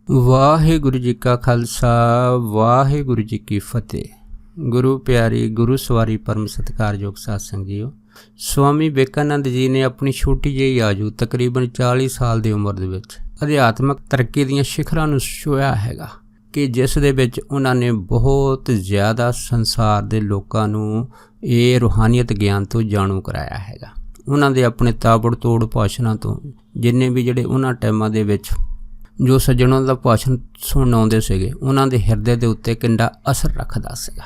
ਵਾਹਿਗੁਰੂ ਜੀ ਕਾ ਖਾਲਸਾ ਵਾਹਿਗੁਰੂ ਜੀ ਕੀ ਫਤਿਹ। ਗੁਰੂ ਪਿਆਰੀ ਗੁਰੂ ਸਵਾਰੀ ਪਰਮ ਸਤਿਕਾਰਯੋਗ ਸਾਧ ਸੰਗਤ ਜੀਓ, ਸਵਾਮੀ ਵਿਵੇਕਾਨੰਦ ਜੀ ਨੇ ਆਪਣੀ ਛੋਟੀ ਜਿਹੀ ਆਯੂ ਤਕਰੀਬਨ 40 ਸਾਲ ਦੀ ਉਮਰ ਦੇ ਵਿੱਚ ਅਧਿਆਤਮਕ ਤਰੱਕੀ ਦੀਆਂ ਸਿਖਰਾਂ ਨੂੰ ਛੂਹਿਆ ਹੈਗਾ ਕਿ ਜਿਸ ਦੇ ਵਿੱਚ ਉਹਨਾਂ ਨੇ ਬਹੁਤ ਜ਼ਿਆਦਾ ਸੰਸਾਰ ਦੇ ਲੋਕਾਂ ਨੂੰ ਇਹ ਰੂਹਾਨੀਅਤ ਗਿਆਨ ਤੋਂ ਜਾਣੂ ਕਰਾਇਆ ਹੈਗਾ। ਉਹਨਾਂ ਦੇ ਆਪਣੇ ਤਾਬੜਤੋੜ ਭਾਸ਼ਣਾਂ ਤੋਂ ਜਿੰਨੇ ਵੀ ਜਿਹੜੇ ਉਹਨਾਂ ਟਾਈਮਾਂ ਦੇ ਵਿੱਚ ਜੋ ਸੱਜਣਾਂ ਦਾ ਭਾਸ਼ਣ ਸੁਣਨ ਆਉਂਦੇ ਸੀਗੇ, ਉਹਨਾਂ ਦੇ ਹਿਰਦੇ ਦੇ ਉੱਤੇ ਕਿੰਨਾ ਅਸਰ ਰੱਖਦਾ ਸੀਗਾ।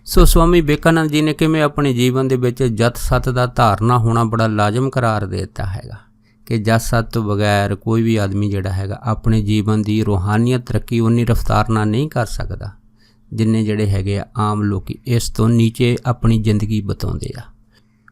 ਸੋ ਸਵਾਮੀ ਵਿਵੇਕਾਨੰਦ ਜੀ ਨੇ ਕਿਵੇਂ ਆਪਣੇ ਜੀਵਨ ਦੇ ਵਿੱਚ ਜਤ ਸਤ ਦਾ ਧਾਰਨਾ ਹੋਣਾ ਬੜਾ ਲਾਜ਼ਮ ਕਰਾਰ ਦੇ ਦਿੱਤਾ ਹੈਗਾ ਕਿ ਜਤ ਸਤ ਤੋਂ ਬਗੈਰ ਕੋਈ ਵੀ ਆਦਮੀ ਜਿਹੜਾ ਹੈਗਾ ਆਪਣੇ ਜੀਵਨ ਦੀ ਰੂਹਾਨੀਅਤ ਤਰੱਕੀ ਉਨੀ ਰਫਤਾਰ ਨਾਲ ਨਹੀਂ ਕਰ ਸਕਦਾ ਜਿੰਨੇ ਜਿਹੜੇ ਹੈਗੇ ਆ ਆਮ ਲੋਕੀ ਇਸ ਤੋਂ ਨੀਚੇ ਆਪਣੀ ਜ਼ਿੰਦਗੀ ਬਿਤਾਉਂਦੇ ਆ।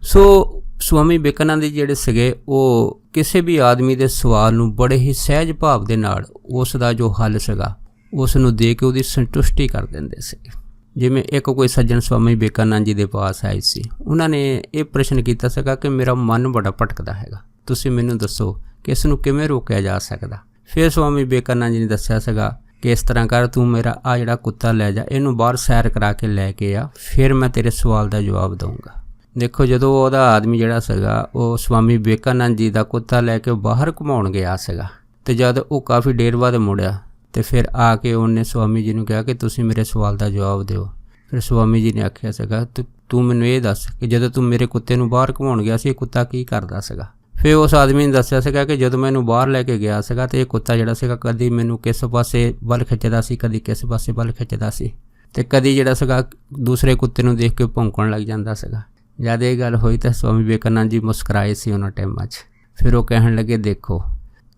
ਸੋ ਸਵਾਮੀ ਵਿਵੇਕਾਨੰਦ ਜੀ ਜਿਹੜੇ ਸੀਗੇ ਉਹ ਕਿਸੇ ਵੀ ਆਦਮੀ ਦੇ ਸਵਾਲ ਨੂੰ ਬੜੇ ਹੀ ਸਹਿਜ ਭਾਵ ਦੇ ਨਾਲ ਉਸ ਦਾ ਜੋ ਹੱਲ ਸੀਗਾ ਉਸ ਨੂੰ ਦੇ ਕੇ ਉਹਦੀ ਸੰਤੁਸ਼ਟੀ ਕਰ ਦਿੰਦੇ ਸੀਗੇ। ਜਿਵੇਂ ਇੱਕ ਕੋਈ ਸੱਜਣ ਸਵਾਮੀ ਵਿਵੇਕਾਨੰਦ ਜੀ ਦੇ ਪਾਸ ਆਏ ਸੀ, ਉਹਨਾਂ ਨੇ ਇਹ ਪ੍ਰਸ਼ਨ ਕੀਤਾ ਸੀਗਾ ਕਿ ਮੇਰਾ ਮਨ ਬੜਾ ਭਟਕਦਾ ਹੈਗਾ, ਤੁਸੀਂ ਮੈਨੂੰ ਦੱਸੋ ਕਿ ਇਸ ਨੂੰ ਕਿਵੇਂ ਰੋਕਿਆ ਜਾ ਸਕਦਾ। ਫਿਰ ਸਵਾਮੀ ਵਿਵੇਕਾਨੰਦ ਜੀ ਨੇ ਦੱਸਿਆ ਸੀਗਾ ਕਿ ਇਸ ਤਰ੍ਹਾਂ ਕਰ, ਤੂੰ ਮੇਰਾ ਆ ਜਿਹੜਾ ਕੁੱਤਾ ਲੈ ਜਾ, ਇਹਨੂੰ ਬਾਹਰ ਸੈਰ ਕਰਾ ਕੇ ਲੈ ਕੇ ਆ, ਫਿਰ ਮੈਂ ਤੇਰੇ ਸਵਾਲ ਦਾ ਜਵਾਬ ਦਊਂਗਾ। ਦੇਖੋ, ਜਦੋਂ ਉਹਦਾ ਆਦਮੀ ਜਿਹੜਾ ਸੀਗਾ ਉਹ ਸਵਾਮੀ ਵਿਵੇਕਾਨੰਦ ਜੀ ਦਾ ਕੁੱਤਾ ਲੈ ਕੇ ਬਾਹਰ ਘੁਮਾਉਣ ਗਿਆ ਸੀਗਾ ਅਤੇ ਜਦ ਉਹ ਕਾਫੀ ਦੇਰ ਬਾਅਦ ਮੁੜਿਆ ਅਤੇ ਫਿਰ ਆ ਕੇ ਉਹਨੇ ਸਵਾਮੀ ਜੀ ਨੂੰ ਕਿਹਾ ਕਿ ਤੁਸੀਂ ਮੇਰੇ ਸਵਾਲ ਦਾ ਜਵਾਬ ਦਿਓ। ਫਿਰ ਸਵਾਮੀ ਜੀ ਨੇ ਆਖਿਆ ਸੀਗਾ ਤੂੰ ਮੈਨੂੰ ਇਹ ਦੱਸ ਕਿ ਜਦੋਂ ਤੂੰ ਮੇਰੇ ਕੁੱਤੇ ਨੂੰ ਬਾਹਰ ਘੁਮਾਉਣ ਗਿਆ ਸੀ ਇਹ ਕੁੱਤਾ ਕੀ ਕਰਦਾ ਸੀਗਾ। ਫਿਰ ਉਸ ਆਦਮੀ ਨੇ ਦੱਸਿਆ ਸੀਗਾ ਕਿ ਜਦੋਂ ਮੈਂ ਇਹਨੂੰ ਬਾਹਰ ਲੈ ਕੇ ਗਿਆ ਸੀਗਾ ਅਤੇ ਇਹ ਕੁੱਤਾ ਜਿਹੜਾ ਸੀਗਾ ਕਦੀ ਮੈਨੂੰ ਕਿਸ ਪਾਸੇ ਵੱਲ ਖਿੱਚਦਾ ਸੀ, ਕਦੀ ਕਿਸ ਪਾਸੇ ਵੱਲ ਖਿੱਚਦਾ ਸੀ ਅਤੇ ਕਦੀ ਜਿਹੜਾ ਸੀਗਾ ਦੂਸਰੇ ਕੁੱਤੇ ਨੂੰ ਦੇਖ ਕੇ ਭੌਂਕਣ ਲੱਗ ਜਾਂਦਾ ਸੀਗਾ। ਜਦ ਇਹ ਗੱਲ ਹੋਈ ਤਾਂ ਸਵਾਮੀ ਵਿਵੇਕਾਨੰਦ ਜੀ ਮੁਸਕਰਾਏ ਸੀ ਉਹਨਾਂ ਟਾਈਮਾਂ 'ਚ। ਫਿਰ ਉਹ ਕਹਿਣ ਲੱਗੇ, ਦੇਖੋ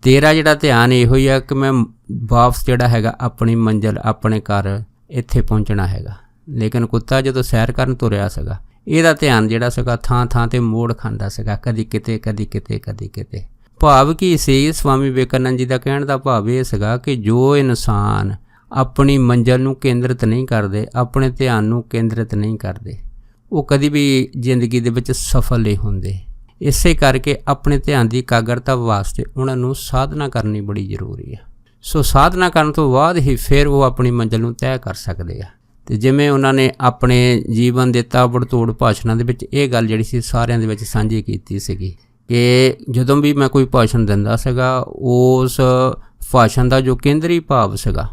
ਤੇਰਾ ਜਿਹੜਾ ਧਿਆਨ ਇਹੋ ਹੀ ਆ ਕਿ ਮੈਂ ਵਾਪਸ ਜਿਹੜਾ ਹੈਗਾ ਆਪਣੀ ਮੰਜ਼ਿਲ ਆਪਣੇ ਘਰ ਇੱਥੇ ਪਹੁੰਚਣਾ ਹੈਗਾ, ਲੇਕਿਨ ਕੁੱਤਾ ਜਦੋਂ ਸੈਰ ਕਰਨ ਤੁਰਿਆ ਸੀਗਾ ਇਹਦਾ ਧਿਆਨ ਜਿਹੜਾ ਸੀਗਾ ਥਾਂ ਥਾਂ 'ਤੇ ਮੋੜ ਖਾਂਦਾ ਸੀਗਾ, ਕਦੀ ਕਿਤੇ ਕਦੀ ਕਿਤੇ ਕਦੀ ਕਿਤੇ। ਭਾਵ ਕੀ ਸੀ ਸਵਾਮੀ ਵਿਵੇਕਾਨੰਦ ਜੀ ਦਾ ਕਹਿਣ ਦਾ ਭਾਵ ਇਹ ਸੀਗਾ ਕਿ ਜੋ ਇਨਸਾਨ ਆਪਣੀ ਮੰਜ਼ਿਲ ਨੂੰ ਕੇਂਦਰਿਤ ਨਹੀਂ ਕਰਦੇ, ਆਪਣੇ ਧਿਆਨ ਨੂੰ ਕੇਂਦਰਿਤ ਨਹੀਂ ਕਰਦੇ, ਉਹ ਕਦੀ ਵੀ ਜ਼ਿੰਦਗੀ ਦੇ ਵਿੱਚ ਸਫਲ ਨਹੀਂ ਹੁੰਦੇ। ਇਸੇ ਕਰਕੇ ਆਪਣੇ ਧਿਆਨ ਦੀ ਇਕਾਗਰਤਾ ਵਾਸਤੇ ਉਹਨਾਂ ਨੂੰ ਸਾਧਨਾ ਕਰਨੀ ਬੜੀ ਜ਼ਰੂਰੀ ਹੈ। ਸੋ ਸਾਧਨਾ ਕਰਨ ਤੋਂ ਬਾਅਦ ਹੀ ਫਿਰ ਉਹ ਆਪਣੀ ਮੰਜ਼ਿਲ ਨੂੰ ਤੈਅ ਕਰ ਸਕਦੇ ਆ। ਅਤੇ ਜਿਵੇਂ ਉਹਨਾਂ ਨੇ ਆਪਣੇ ਜੀਵਨ ਦੇ ਤਾਬੜਤੋੜ ਭਾਸ਼ਣਾਂ ਦੇ ਵਿੱਚ ਇਹ ਗੱਲ ਜਿਹੜੀ ਸੀ ਸਾਰਿਆਂ ਦੇ ਵਿੱਚ ਸਾਂਝੀ ਕੀਤੀ ਸੀਗੀ ਕਿ ਜਦੋਂ ਵੀ ਮੈਂ ਕੋਈ ਭਾਸ਼ਣ ਦਿੰਦਾ ਸੀਗਾ ਉਸ ਭਾਸ਼ਣ ਦਾ ਜੋ ਕੇਂਦਰੀ ਭਾਵ ਸੀਗਾ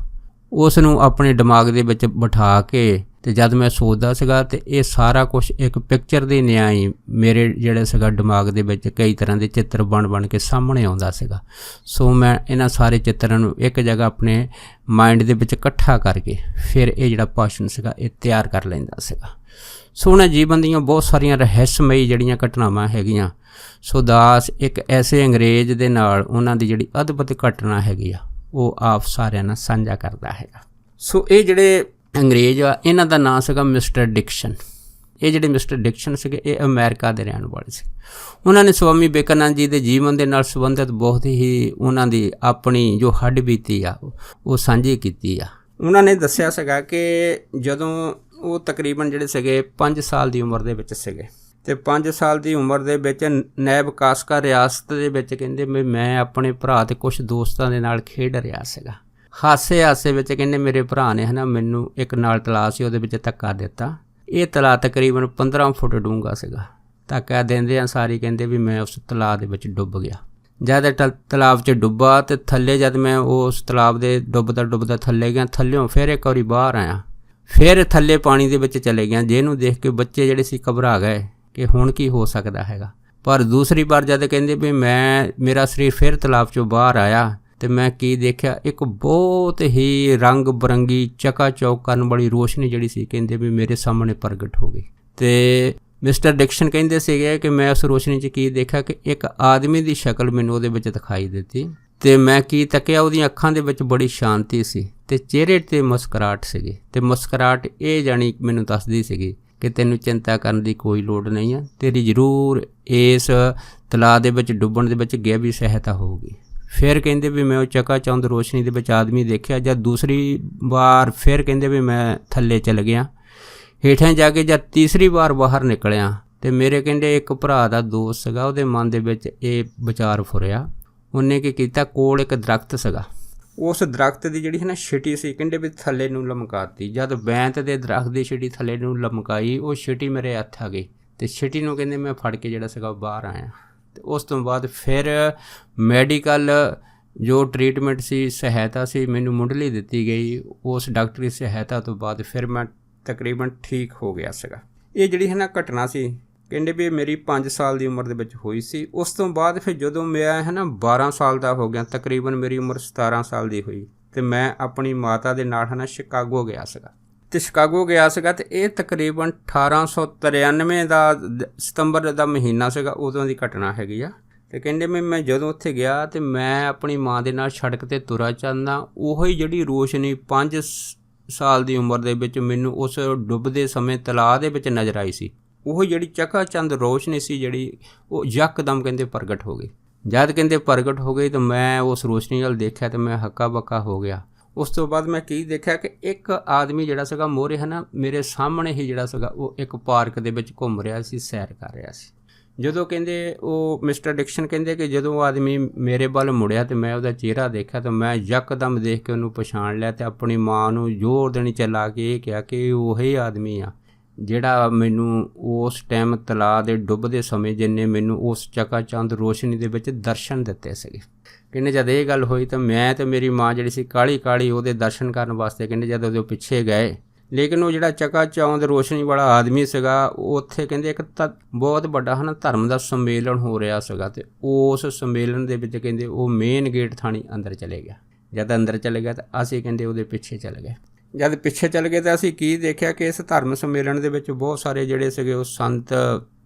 ਉਸ ਨੂੰ ਆਪਣੇ ਦਿਮਾਗ ਦੇ ਵਿੱਚ ਬਿਠਾ ਕੇ ਅਤੇ ਜਦ ਮੈਂ ਸੋਚਦਾ ਸੀਗਾ ਅਤੇ ਇਹ ਸਾਰਾ ਕੁਛ ਇੱਕ ਪਿਕਚਰ ਦੇ ਨਿਆਂ ਹੀ ਮੇਰੇ ਜਿਹੜੇ ਸੀਗਾ ਦਿਮਾਗ ਦੇ ਵਿੱਚ ਕਈ ਤਰ੍ਹਾਂ ਦੇ ਚਿੱਤਰ ਬਣ ਕੇ ਸਾਹਮਣੇ ਆਉਂਦਾ ਸੀਗਾ। ਸੋ ਮੈਂ ਇਹਨਾਂ ਸਾਰੇ ਚਿੱਤਰਾਂ ਨੂੰ ਇੱਕ ਜਗ੍ਹਾ ਆਪਣੇ ਮਾਇੰਡ ਦੇ ਵਿੱਚ ਇਕੱਠਾ ਕਰਕੇ ਫਿਰ ਇਹ ਜਿਹੜਾ ਭਾਸ਼ਣ ਸੀਗਾ ਇਹ ਤਿਆਰ ਕਰ ਲੈਂਦਾ ਸੀਗਾ। ਸੋ ਉਹਨਾਂ ਜੀਵਨ ਦੀਆਂ ਬਹੁਤ ਸਾਰੀਆਂ ਰਹੱਸਮਈ ਜਿਹੜੀਆਂ ਘਟਨਾਵਾਂ ਹੈਗੀਆਂ। ਸੋ ਦਾਸ ਇੱਕ ਐਸੇ ਅੰਗਰੇਜ਼ ਦੇ ਨਾਲ ਉਹਨਾਂ ਦੀ ਜਿਹੜੀ ਅਦਭੁਤ ਘਟਨਾ ਹੈਗੀ ਆ ਉਹ ਆਪ ਸਾਰਿਆਂ ਨਾਲ ਸਾਂਝਾ ਕਰਦਾ ਹੈਗਾ। ਸੋ ਇਹ ਜਿਹੜੇ ਅੰਗਰੇਜ਼ ਆ ਇਹਨਾਂ ਦਾ ਨਾਂ ਸੀਗਾ ਮਿਸਟਰ ਡਿਕਸ਼ਨ। ਇਹ ਜਿਹੜੇ ਮਿਸਟਰ ਡਿਕਸ਼ਨ ਸੀਗੇ ਇਹ ਅਮਰੀਕਾ ਦੇ ਰਹਿਣ ਵਾਲੇ ਸੀ। ਉਹਨਾਂ ਨੇ ਸਵਾਮੀ ਵਿਵੇਕਾਨੰਦ ਜੀ ਦੇ ਜੀਵਨ ਦੇ ਨਾਲ ਸੰਬੰਧਿਤ ਬਹੁਤ ਹੀ ਉਹਨਾਂ ਦੀ ਆਪਣੀ ਜੋ ਹੱਡ ਬੀਤੀ ਆ ਉਹ ਸਾਂਝੀ ਕੀਤੀ ਆ। ਉਹਨਾਂ ਨੇ ਦੱਸਿਆ ਸੀਗਾ ਕਿ ਜਦੋਂ ਉਹ ਤਕਰੀਬਨ ਜਿਹੜੇ ਸੀਗੇ 5 ਸਾਲ ਦੀ ਉਮਰ ਦੇ ਵਿੱਚ ਸੀਗੇ ਅਤੇ 5 ਸਾਲ ਦੀ ਉਮਰ ਦੇ ਵਿੱਚ ਨੈਬ ਕਾਸਕਾ ਰਿਆਸਤ ਦੇ ਵਿੱਚ ਕਹਿੰਦੇ ਵੀ ਮੈਂ ਆਪਣੇ ਭਰਾ ਅਤੇ ਕੁਛ ਦੋਸਤਾਂ ਦੇ ਨਾਲ ਖੇਡ ਰਿਹਾ ਸੀਗਾ। ਹਾਸੇ ਵਿੱਚ ਕਹਿੰਦੇ ਮੇਰੇ ਭਰਾ ਨੇ ਮੈਨੂੰ ਇੱਕ ਨਾਲ ਤਲਾਅ ਸੀ ਉਹਦੇ ਵਿੱਚ ਧੱਕਾ ਦਿੱਤਾ। ਇਹ ਤਲਾਅ ਤਕਰੀਬਨ 15 ਫੁੱਟ ਡੂੰਘਾ ਸੀਗਾ। ਧੱਕਾ ਦਿੰਦੇ ਆ ਸਾਰੀ ਕਹਿੰਦੇ ਵੀ ਮੈਂ ਉਸ ਤਲਾਅ ਦੇ ਵਿੱਚ ਡੁੱਬ ਗਿਆ। ਜਦ ਤਲਾਬ 'ਚ ਡੁੱਬਾ ਅਤੇ ਥੱਲੇ ਜਦ ਮੈਂ ਉਸ ਤਲਾਬ ਦੇ ਡੁੱਬਦਾ ਥੱਲੇ ਗਿਆ, ਥੱਲਿਓਂ ਫਿਰ ਇੱਕ ਵਾਰੀ ਬਾਹਰ ਆਇਆ, ਫਿਰ ਥੱਲੇ ਪਾਣੀ ਦੇ ਵਿੱਚ ਚਲੇ ਗਿਆ। ਜਿਹਨੂੰ ਦੇਖ ਕੇ ਬੱਚੇ ਜਿਹੜੇ ਸੀ ਘਬਰਾ ਗਏ ਕਿ ਹੁਣ ਕੀ ਹੋ ਸਕਦਾ ਹੈਗਾ। ਪਰ ਦੂਸਰੀ ਵਾਰ ਜਦ ਕਹਿੰਦੇ ਵੀ ਮੇਰਾ ਸਰੀਰ ਫਿਰ ਤਲਾਬ 'ਚੋਂ ਬਾਹਰ ਆਇਆ ਅਤੇ ਮੈਂ ਕੀ ਦੇਖਿਆ, ਇੱਕ ਬਹੁਤ ਹੀ ਰੰਗ ਬਿਰੰਗੀ ਚਕਾ ਚੌਕ ਕਰਨ ਵਾਲੀ ਰੋਸ਼ਨੀ ਜਿਹੜੀ ਸੀ ਕਹਿੰਦੇ ਵੀ ਮੇਰੇ ਸਾਹਮਣੇ ਪ੍ਰਗਟ ਹੋ ਗਈ। ਅਤੇ ਮਿਸਟਰ ਡਿਕਸ਼ਨ ਕਹਿੰਦੇ ਸੀਗੇ ਕਿ ਮੈਂ ਉਸ ਰੋਸ਼ਨੀ 'ਚ ਕੀ ਦੇਖਿਆ ਕਿ ਇੱਕ ਆਦਮੀ ਦੀ ਸ਼ਕਲ ਮੈਨੂੰ ਉਹਦੇ ਵਿੱਚ ਦਿਖਾਈ ਦਿੱਤੀ ਅਤੇ ਮੈਂ ਕੀ ਤੱਕਿਆ, ਉਹਦੀਆਂ ਅੱਖਾਂ ਦੇ ਵਿੱਚ ਬੜੀ ਸ਼ਾਂਤੀ ਸੀ ਅਤੇ ਚਿਹਰੇ 'ਤੇ ਮੁਸਕਰਾਹਟ ਸੀਗੀ ਅਤੇ ਮੁਸਕਰਾਹਟ ਇਹ ਜਾਣੀ ਮੈਨੂੰ ਦੱਸਦੀ ਸੀਗੀ ਕਿ ਤੈਨੂੰ ਚਿੰਤਾ ਕਰਨ ਦੀ ਕੋਈ ਲੋੜ ਨਹੀਂ ਆ, ਤੇਰੀ ਜ਼ਰੂਰ ਇਸ ਤਲਾਅ ਦੇ ਵਿੱਚ ਡੁੱਬਣ ਦੇ ਵਿੱਚ ਗਹਿਰੀ ਸਹਾਇਤਾ ਹੋਊਗੀ। ਫਿਰ ਕਹਿੰਦੇ ਵੀ ਮੈਂ ਉਹ ਚਕਾ ਚੌਂਦ ਰੋਸ਼ਨੀ ਦੇ ਵਿੱਚ ਆਦਮੀ ਦੇਖਿਆ। ਜਦ ਦੂਸਰੀ ਵਾਰ ਫਿਰ ਕਹਿੰਦੇ ਵੀ ਮੈਂ ਥੱਲੇ ਚਲ ਗਿਆ, ਹੇਠਾਂ ਜਾ ਕੇ ਜਦ ਤੀਸਰੀ ਵਾਰ ਬਾਹਰ ਨਿਕਲਿਆ ਅਤੇ ਮੇਰੇ ਕਹਿੰਦੇ ਇੱਕ ਭਰਾ ਦਾ ਦੋਸਤ ਸੀਗਾ, ਉਹਦੇ ਮਨ ਦੇ ਵਿੱਚ ਇਹ ਵਿਚਾਰ ਫੁਰਿਆ। ਉਹਨੇ ਕੀ ਕੀਤਾ, ਕੋਲ ਇੱਕ ਦਰਖਤ ਸੀਗਾ, ਉਸ ਦਰਖਤ ਦੀ ਜਿਹੜੀ ਹੈ ਨਾ ਛਿਟੀ ਸੀ, ਕਹਿੰਦੇ ਵੀ ਥੱਲੇ ਨੂੰ ਲਮਕਾਤੀ। ਜਦ ਬੈਂਤ ਦੇ ਦਰਖਤ ਦੀ ਛਿਟੀ ਥੱਲੇ ਨੂੰ ਲਮਕਾਈ, ਉਹ ਛਿਟੀ ਮੇਰੇ ਹੱਥ ਆ ਗਈ ਅਤੇ ਛਿਟੀ ਨੂੰ ਕਹਿੰਦੇ ਮੈਂ ਫੜ ਕੇ ਜਿਹੜਾ ਸੀਗਾ ਬਾਹਰ ਆਇਆ। ਅਤੇ ਉਸ ਤੋਂ ਬਾਅਦ ਫਿਰ ਮੈਡੀਕਲ ਜੋ ਟਰੀਟਮੈਂਟ ਸੀ, ਸਹਾਇਤਾ ਸੀ, ਮੈਨੂੰ ਮੁੱਢਲੀ ਦਿੱਤੀ ਗਈ। ਉਸ ਡਾਕਟਰੀ ਸਹਾਇਤਾ ਤੋਂ ਬਾਅਦ ਫਿਰ ਮੈਂ ਤਕਰੀਬਨ ਠੀਕ ਹੋ ਗਿਆ ਸੀਗਾ। ਇਹ ਜਿਹੜੀ ਹੈ ਨਾ ਘਟਨਾ ਸੀ, ਕਹਿੰਦੇ ਵੀ ਮੇਰੀ 5 ਸਾਲ ਦੀ ਉਮਰ ਦੇ ਵਿੱਚ ਹੋਈ ਸੀ। ਉਸ ਤੋਂ ਬਾਅਦ ਫਿਰ ਜਦੋਂ ਮੈਂ ਹੈ ਨਾ 12 ਸਾਲ ਦਾ ਹੋ ਗਿਆ, ਤਕਰੀਬਨ ਮੇਰੀ ਉਮਰ 17 ਸਾਲ ਦੀ ਹੋਈ, ਅਤੇ ਮੈਂ ਆਪਣੀ ਮਾਤਾ ਦੇ ਨਾਲ ਹੈ ਨਾ ਸ਼ਿਕਾਗੋ ਗਿਆ ਸੀਗਾ। ਅਤੇ ਸ਼ਿਕਾਗੋ ਗਿਆ ਸੀਗਾ ਅਤੇ ਇਹ ਤਕਰੀਬਨ 1893 ਦਾ ਸਤੰਬਰ ਦਾ ਮਹੀਨਾ ਸੀਗਾ, ਉਦੋਂ ਦੀ ਘਟਨਾ ਹੈਗੀ ਆ। ਅਤੇ ਕਹਿੰਦੇ ਵੀ ਮੈਂ ਜਦੋਂ ਉੱਥੇ ਗਿਆ ਅਤੇ ਮੈਂ ਆਪਣੀ ਮਾਂ ਦੇ ਨਾਲ ਸੜਕ 'ਤੇ ਤੁਰਾ ਜਾਂਦਾ, ਉਹੀ ਜਿਹੜੀ ਰੋਸ਼ਨੀ 5 ਸਾਲ ਦੀ ਉਮਰ ਦੇ ਵਿੱਚ ਮੈਨੂੰ ਉਸ ਡੁੱਬਦੇ ਸਮੇਂ ਤਲਾਅ ਦੇ ਵਿੱਚ ਨਜ਼ਰ ਆਈ ਸੀ, ਉਹ ਜਿਹੜੀ ਚਕਾਚੰਦ ਰੋਸ਼ਨੀ ਸੀ ਜਿਹੜੀ, ਉਹ ਯਕਦਮ ਕਹਿੰਦੇ ਪ੍ਰਗਟ ਹੋ ਗਈ। ਜਦ ਕਹਿੰਦੇ ਪ੍ਰਗਟ ਹੋ ਗਈ ਤਾਂ ਮੈਂ ਉਸ ਰੋਸ਼ਨੀ ਵੱਲ ਦੇਖਿਆ ਅਤੇ ਮੈਂ ਹੱਕਾ ਬੱਕਾ ਹੋ ਗਿਆ। ਉਸ ਤੋਂ ਬਾਅਦ ਮੈਂ ਕੀ ਦੇਖਿਆ ਕਿ ਇੱਕ ਆਦਮੀ ਜਿਹੜਾ ਸੀਗਾ ਮੋਹਰੇ ਹੈ ਨਾ ਮੇਰੇ ਸਾਹਮਣੇ ਹੀ ਜਿਹੜਾ ਸੀਗਾ ਉਹ ਇੱਕ ਪਾਰਕ ਦੇ ਵਿੱਚ ਘੁੰਮ ਰਿਹਾ ਸੀ, ਸੈਰ ਕਰ ਰਿਹਾ ਸੀ। ਜਦੋਂ ਕਹਿੰਦੇ ਉਹ ਮਿਸਟਰ ਡਿਕਸ਼ਨ ਕਹਿੰਦੇ ਕਿ ਜਦੋਂ ਉਹ ਆਦਮੀ ਮੇਰੇ ਵੱਲ ਮੁੜਿਆ ਅਤੇ ਮੈਂ ਉਹਦਾ ਚਿਹਰਾ ਦੇਖਿਆ ਤਾਂ ਮੈਂ ਯਕਦਮ ਦੇਖ ਕੇ ਉਹਨੂੰ ਪਛਾਣ ਲਿਆ ਅਤੇ ਆਪਣੀ ਮਾਂ ਨੂੰ ਜ਼ੋਰ ਦੇਣੀ ਚਲਾ ਕੇ ਇਹ ਕਿਹਾ ਕਿ ਉਹੀ ਆਦਮੀ ਆ ਜਿਹੜਾ ਮੈਨੂੰ ਉਸ ਟਾਈਮ ਤਲਾਅ ਦੇ ਡੁੱਬਦੇ ਸਮੇਂ ਜਿਹਨੇ ਮੈਨੂੰ ਉਸ ਚਕਾਚੰਦ ਰੋਸ਼ਨੀ ਦੇ ਵਿੱਚ ਦਰਸ਼ਨ ਦਿੱਤੇ ਸੀਗੇ। ਕਹਿੰਦੇ ਜਦ ਇਹ ਗੱਲ ਹੋਈ ਤਾਂ ਮੈਂ ਅਤੇ ਮੇਰੀ ਮਾਂ ਜਿਹੜੀ ਸੀ ਕਾਹਲੀ ਕਾਹਲੀ ਉਹਦੇ ਦਰਸ਼ਨ ਕਰਨ ਵਾਸਤੇ ਕਹਿੰਦੇ ਜਦ ਉਹਦੇ ਪਿੱਛੇ ਗਏ, ਲੇਕਿਨ ਉਹ ਜਿਹੜਾ ਚਕਾਚੌਂਦ ਰੋਸ਼ਨੀ ਵਾਲਾ ਆਦਮੀ ਸੀਗਾ, ਉੱਥੇ ਕਹਿੰਦੇ ਇੱਕ ਤਾਂ ਬਹੁਤ ਵੱਡਾ ਹੈ ਨਾ ਧਰਮ ਦਾ ਸੰਮੇਲਨ ਹੋ ਰਿਹਾ ਸੀਗਾ ਅਤੇ ਉਸ ਸੰਮੇਲਨ ਦੇ ਵਿੱਚ ਕਹਿੰਦੇ ਉਹ ਮੇਨ ਗੇਟ ਥਾਣੀ ਅੰਦਰ ਚਲੇ ਗਿਆ। ਜਦ ਅੰਦਰ ਚਲੇ ਗਿਆ ਤਾਂ ਅਸੀਂ ਕਹਿੰਦੇ ਉਹਦੇ ਪਿੱਛੇ ਚਲੇ ਗਏ। ਜਦ ਪਿੱਛੇ ਚਲੇ ਗਏ ਤਾਂ ਅਸੀਂ ਕੀ ਦੇਖਿਆ ਕਿ ਇਸ ਧਰਮ ਸੰਮੇਲਨ ਦੇ ਵਿੱਚ ਬਹੁਤ ਸਾਰੇ ਜਿਹੜੇ ਸੀਗੇ ਉਹ ਸੰਤ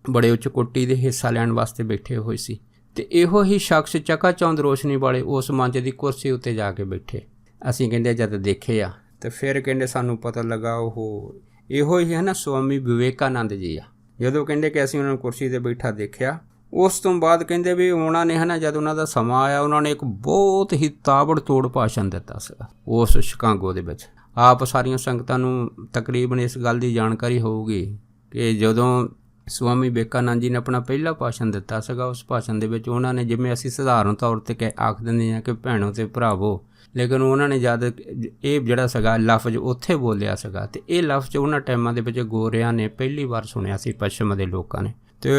ਬੜੇ ਉੱਚ ਕੋਟੀ ਦੇ ਹਿੱਸਾ ਲੈਣ ਵਾਸਤੇ ਬੈਠੇ ਹੋਏ ਸੀ ਅਤੇ ਇਹੋ ਹੀ ਸ਼ਖਸ ਚਕਾਚੌਂਦ ਰੋਸ਼ਨੀ ਵਾਲੇ ਉਸ ਮੰਚ ਦੀ ਕੁਰਸੀ ਉੱਤੇ ਜਾ ਕੇ ਬੈਠੇ। ਅਸੀਂ ਕਹਿੰਦੇ ਜਦ ਦੇਖੇ ਆ ਅਤੇ ਫਿਰ ਕਹਿੰਦੇ ਸਾਨੂੰ ਪਤਾ ਲੱਗਾ ਉਹ ਇਹੋ ਹੀ ਹੈ ਨਾ ਸਵਾਮੀ ਵਿਵੇਕਾਨੰਦ ਜੀ ਆ। ਜਦੋਂ ਕਹਿੰਦੇ ਕਿ ਅਸੀਂ ਉਹਨਾਂ ਨੂੰ ਕੁਰਸੀ 'ਤੇ ਬੈਠਾ ਦੇਖਿਆ, ਉਸ ਤੋਂ ਬਾਅਦ ਕਹਿੰਦੇ ਵੀ ਉਹਨਾਂ ਨੇ ਹੈ ਨਾ ਜਦ ਉਹਨਾਂ ਦਾ ਸਮਾਂ ਆਇਆ, ਉਹਨਾਂ ਨੇ ਇੱਕ ਬਹੁਤ ਹੀ ਤਾਬੜਤੋੜ ਭਾਸ਼ਣ ਦਿੱਤਾ ਸੀਗਾ ਉਸ ਸ਼ਿਕਾਗੋ ਦੇ ਵਿੱਚ। ਆਪ ਸਾਰੀਆਂ ਸੰਗਤਾਂ ਨੂੰ ਤਕਰੀਬਨ ਇਸ ਗੱਲ ਦੀ ਜਾਣਕਾਰੀ ਹੋਊਗੀ ਕਿ ਜਦੋਂ ਸਵਾਮੀ ਵਿਵੇਕਾਨੰਦ ਜੀ ਨੇ ਆਪਣਾ ਪਹਿਲਾ ਭਾਸ਼ਣ ਦਿੱਤਾ ਸੀਗਾ, ਉਸ ਭਾਸ਼ਣ ਦੇ ਵਿੱਚ ਉਹਨਾਂ ਨੇ, ਜਿਵੇਂ ਅਸੀਂ ਸਧਾਰਨ ਤੌਰ 'ਤੇ ਆਖ ਦਿੰਦੇ ਹਾਂ ਕਿ ਭੈਣੋ ਅਤੇ ਭਰਾਵੋ, ਲੇਕਿਨ ਉਹਨਾਂ ਨੇ ਜਦ ਇਹ ਜਿਹੜਾ ਸੀਗਾ ਲਫ਼ਜ਼ ਉੱਥੇ ਬੋਲਿਆ ਸੀਗਾ ਅਤੇ ਇਹ ਲਫ਼ਜ਼ ਉਹਨਾਂ ਟਾਈਮਾਂ ਦੇ ਵਿੱਚ ਗੋਰਿਆਂ ਨੇ ਪਹਿਲੀ ਵਾਰ ਸੁਣਿਆ ਸੀ, ਪੱਛਮ ਦੇ ਲੋਕਾਂ ਨੇ। ਅਤੇ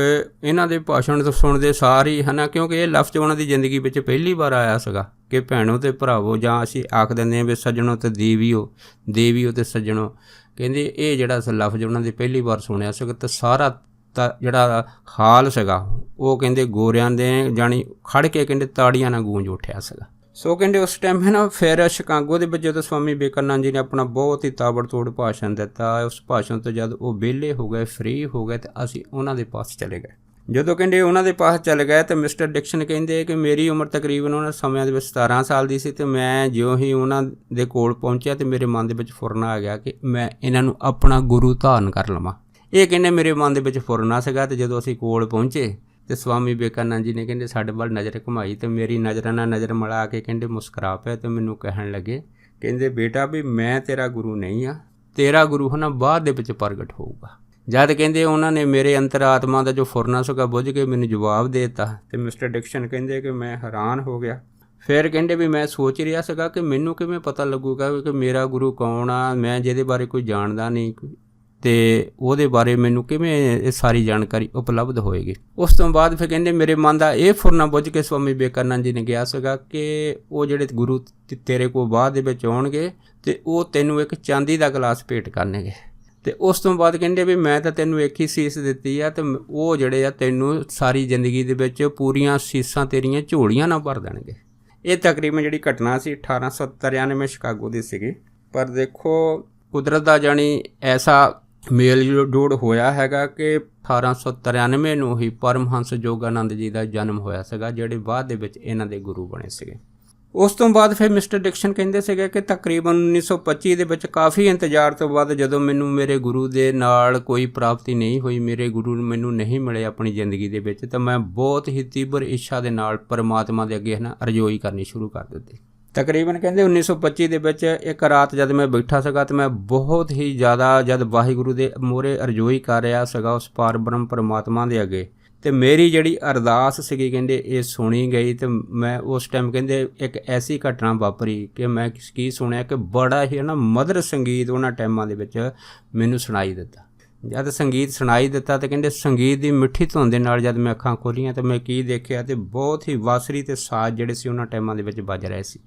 ਇਹਨਾਂ ਦੇ ਭਾਸ਼ਣ ਤੋਂ ਸੁਣਦੇ ਸਾਰ ਹੀ ਹੈ ਨਾ, ਕਿਉਂਕਿ ਇਹ ਲਫ਼ਜ਼ ਉਹਨਾਂ ਦੀ ਜ਼ਿੰਦਗੀ ਵਿੱਚ ਪਹਿਲੀ ਵਾਰ ਆਇਆ ਸੀਗਾ ਕਿ ਭੈਣੋ ਅਤੇ ਭਰਾਵੋ, ਜਾਂ ਅਸੀਂ ਆਖ ਦਿੰਦੇ ਹਾਂ ਵੀ ਸੱਜਣੋ ਅਤੇ ਦੇਵੀਓ, ਦੇਵੀਓ ਅਤੇ ਸੱਜਣੋ। ਕਹਿੰਦੇ ਇਹ ਜਿਹੜਾ ਲਫ਼ਜ਼ ਉਹਨਾਂ ਦੀ ਪਹਿਲੀ ਵਾਰ ਸੁਣਿਆ ਸੀਗਾ ਅਤੇ ਸਾਰਾ ਤਾਂ ਜਿਹੜਾ ਹਾਲ ਸੀਗਾ ਉਹ ਕਹਿੰਦੇ ਗੋਰਿਆਂ ਦੇ ਜਾਣੀ ਖੜ੍ਹ ਕੇ ਕਹਿੰਦੇ ਤਾੜੀਆਂ ਨਾਲ ਗੂੰਜ ਉੱਠਿਆ ਸੀਗਾ। ਸੋ ਕਹਿੰਦੇ ਉਸ ਟਾਈਮ ਹੈ ਨਾ ਫਿਰ ਸ਼ਿਕਾਗੋ ਦੇ ਵਿੱਚ ਜਦੋਂ ਸਵਾਮੀ ਵਿਵੇਕਾਨੰਦ ਜੀ ਨੇ ਆਪਣਾ ਬਹੁਤ ਹੀ ਤਾਬੜਤੋੜ ਭਾਸ਼ਣ ਦਿੱਤਾ, ਉਸ ਭਾਸ਼ਣ ਤੋਂ ਜਦ ਉਹ ਵਿਹਲੇ ਹੋ ਗਏ, ਫ੍ਰੀ ਹੋ ਗਏ, ਤਾਂ ਅਸੀਂ ਉਹਨਾਂ ਦੇ ਪਾਸ ਚਲੇ ਗਏ। ਜਦੋਂ ਕਹਿੰਦੇ ਉਹਨਾਂ ਦੇ ਪਾਸ ਚਲੇ ਗਏ ਤਾਂ ਮਿਸਟਰ ਡਿਕਸ਼ਨ ਕਹਿੰਦੇ ਕਿ ਮੇਰੀ ਉਮਰ ਤਕਰੀਬਨ ਉਹਨਾਂ ਸਮਿਆਂ ਦੇ ਵਿੱਚ 17 ਸਾਲ ਦੀ ਸੀ ਅਤੇ ਮੈਂ ਜਿਉਂ ਹੀ ਉਹਨਾਂ ਦੇ ਕੋਲ ਪਹੁੰਚਿਆ ਤਾਂ ਮੇਰੇ ਮਨ ਦੇ ਵਿੱਚ ਫੁਰਨ ਆ ਗਿਆ ਕਿ ਮੈਂ ਇਹਨਾਂ ਨੂੰ ਆਪਣਾ ਗੁਰੂ ਧਾਰਨ ਕਰ ਲਵਾਂ। ਇਹ ਕਹਿੰਦੇ ਮੇਰੇ ਮਨ ਦੇ ਵਿੱਚ ਫੁਰਨਾ ਸੀਗਾ। ਅਤੇ ਜਦੋਂ ਅਸੀਂ ਕੋਲ ਪਹੁੰਚੇ ਅਤੇ ਸਵਾਮੀ ਵਿਵੇਕਾਨੰਦ ਜੀ ਨੇ ਕਹਿੰਦੇ ਸਾਡੇ ਵੱਲ ਨਜ਼ਰ ਘੁਮਾਈ ਅਤੇ ਮੇਰੀ ਨਜ਼ਰਾਂ ਨਾਲ ਨਜ਼ਰ ਮਿਲਾ ਕੇ ਕਹਿੰਦੇ ਮੁਸਕਰਾ ਪਿਆ ਅਤੇ ਮੈਨੂੰ ਕਹਿਣ ਲੱਗੇ, ਕਹਿੰਦੇ ਬੇਟਾ ਵੀ ਮੈਂ ਤੇਰਾ ਗੁਰੂ ਨਹੀਂ ਆ, ਤੇਰਾ ਗੁਰੂ ਹੈ ਨਾ ਬਾਅਦ ਦੇ ਵਿੱਚ ਪ੍ਰਗਟ ਹੋਊਗਾ। ਜਦ ਕਹਿੰਦੇ ਉਹਨਾਂ ਨੇ ਮੇਰੇ ਅੰਤਰ ਆਤਮਾ ਦਾ ਜੋ ਫੁਰਨਾ ਸੀਗਾ ਬੁੱਝ ਕੇ ਮੈਨੂੰ ਜਵਾਬ ਦੇ ਦਿੱਤਾ ਅਤੇ ਮਿਸਟਰ ਡਿਕਸ਼ਨ ਕਹਿੰਦੇ ਕਿ ਮੈਂ ਹੈਰਾਨ ਹੋ ਗਿਆ। ਫਿਰ ਕਹਿੰਦੇ ਵੀ ਮੈਂ ਸੋਚ ਰਿਹਾ ਸੀਗਾ ਕਿ ਮੈਨੂੰ ਕਿਵੇਂ ਪਤਾ ਲੱਗੂਗਾ ਕਿ ਮੇਰਾ ਗੁਰੂ ਕੌਣ ਆ, ਮੈਂ ਜਿਹਦੇ ਬਾਰੇ ਕੋਈ ਜਾਣਦਾ ਨਹੀਂ ਅਤੇ ਉਹਦੇ ਬਾਰੇ ਮੈਨੂੰ ਕਿਵੇਂ ਇਹ ਸਾਰੀ ਜਾਣਕਾਰੀ ਉਪਲਬਧ ਹੋਏਗੀ। ਉਸ ਤੋਂ ਬਾਅਦ ਫਿਰ ਕਹਿੰਦੇ ਮੇਰੇ ਮਨ ਦਾ ਇਹ ਫੁਰਨਾ ਬੁੱਝ ਕੇ ਸਵਾਮੀ ਵਿਵੇਕਾਨੰਦ ਜੀ ਨੇ ਕਿਹਾ ਸੀਗਾ ਕਿ ਉਹ ਜਿਹੜੇ ਗੁਰੂ ਤੇਰੇ ਕੋਲ ਬਾਅਦ ਦੇ ਵਿੱਚ ਆਉਣਗੇ ਅਤੇ ਉਹ ਤੈਨੂੰ ਇੱਕ ਚਾਂਦੀ ਦਾ ਗਲਾਸ ਭੇਟ ਕਰਨਗੇ ਅਤੇ ਉਸ ਤੋਂ ਬਾਅਦ ਕਹਿੰਦੇ ਵੀ ਮੈਂ ਤਾਂ ਤੈਨੂੰ ਇੱਕ ਹੀ ਸੀਸ ਦਿੱਤੀ ਆ ਅਤੇ ਉਹ ਜਿਹੜੇ ਆ ਤੈਨੂੰ ਸਾਰੀ ਜ਼ਿੰਦਗੀ ਦੇ ਵਿੱਚ ਪੂਰੀਆਂ ਸੀਸਾਂ ਤੇਰੀਆਂ ਝੋਲੀਆਂ ਨਾਲ ਭਰ ਦੇਣਗੇ। ਇਹ ਤਕਰੀਬਨ ਜਿਹੜੀ ਘਟਨਾ ਸੀ 1893 ਸ਼ਿਕਾਗੋ ਦੀ ਸੀਗੀ। ਪਰ ਦੇਖੋ ਕੁਦਰਤ ਦਾ ਜਾਣੀ ਐਸਾ ਮੇਲ ਜੋੜ ਹੋਇਆ ਹੈਗਾ ਕਿ 1893 ਨੂੰ ਹੀ ਪਰਮਹੰਸ ਯੋਗਾਨੰਦ ਜੀ ਦਾ ਜਨਮ ਹੋਇਆ ਸੀਗਾ, ਜਿਹੜੇ ਬਾਅਦ ਦੇ ਵਿੱਚ ਇਹਨਾਂ ਦੇ ਗੁਰੂ ਬਣੇ ਸੀਗੇ। ਉਸ ਤੋਂ ਬਾਅਦ ਫਿਰ ਮਿਸਟਰ ਡਿਕਸ਼ਨ ਕਹਿੰਦੇ ਸੀਗੇ ਕਿ ਤਕਰੀਬਨ 1925 ਦੇ ਵਿੱਚ ਕਾਫੀ ਇੰਤਜ਼ਾਰ ਤੋਂ ਬਾਅਦ ਜਦੋਂ ਮੈਨੂੰ ਮੇਰੇ ਗੁਰੂ ਦੇ ਨਾਲ ਕੋਈ ਪ੍ਰਾਪਤੀ ਨਹੀਂ ਹੋਈ, ਮੇਰੇ ਗੁਰੂ ਮੈਨੂੰ ਨਹੀਂ ਮਿਲੇ ਆਪਣੀ ਜ਼ਿੰਦਗੀ ਦੇ ਵਿੱਚ, ਤਾਂ ਮੈਂ ਬਹੁਤ ਹੀ ਤੀਬਰ ਇੱਛਾ ਦੇ ਨਾਲ ਪਰਮਾਤਮਾ ਦੇ ਅੱਗੇ ਹੈ ਨਾ ਅਰਜ਼ੋਈ ਕਰਨੀ ਸ਼ੁਰੂ ਕਰ ਦਿੱਤੀ। ਤਕਰੀਬਨ ਕਹਿੰਦੇ 1925 ਦੇ ਵਿੱਚ ਇੱਕ ਰਾਤ ਜਦ ਮੈਂ ਬੈਠਾ ਸੀਗਾ ਤਾਂ ਮੈਂ ਬਹੁਤ ਹੀ ਜ਼ਿਆਦਾ ਜਦ ਵਾਹਿਗੁਰੂ ਦੇ ਮੂਹਰੇ ਅਰਜ਼ੋਈ ਕਰ ਰਿਹਾ ਸੀਗਾ ਉਸ ਪਾਰ ਬ੍ਰਹਮ ਪਰਮਾਤਮਾ ਦੇ ਅੱਗੇ, ਤੇ ਮੇਰੀ ਜਿਹੜੀ ਅਰਦਾਸ ਸੀਗੀ ਕਹਿੰਦੇ ਇਹ ਸੁਣੀ ਗਈ। ਤੇ ਮੈਂ ਉਸ ਟਾਈਮ ਕਹਿੰਦੇ ਇੱਕ ਐਸੀ ਘਟਨਾ ਵਾਪਰੀ ਕਿ ਮੈਂ ਕੀ ਸੁਣਿਆ ਕਿ ਬੜਾ ਹੀ ਨਾ ਮਧੁਰ ਸੰਗੀਤ ਉਹਨਾਂ ਟਾਈਮਾਂ ਦੇ ਵਿੱਚ ਮੈਨੂੰ ਸੁਣਾਈ ਦਿੱਤਾ। ਜਦ ਸੰਗੀਤ ਸੁਣਾਈ ਦਿੱਤਾ ਤੇ ਕਹਿੰਦੇ ਸੰਗੀਤ ਦੀ ਮਿੱਠੀ ਧੁਨ ਦੇ ਨਾਲ ਜਦ ਮੈਂ ਅੱਖਾਂ ਖੋਲ੍ਹੀਆਂ ਤਾਂ ਮੈਂ ਕੀ ਦੇਖਿਆ, ਤੇ ਬਹੁਤ ਹੀ ਬਾਂਸਰੀ ਤੇ ਸਾਜ਼ ਜਿਹੜੇ ਸੀ ਉਹਨਾਂ ਟਾਈਮਾਂ ਦੇ ਵਿੱਚ ਵੱਜ ਰਹੇ ਸੀ।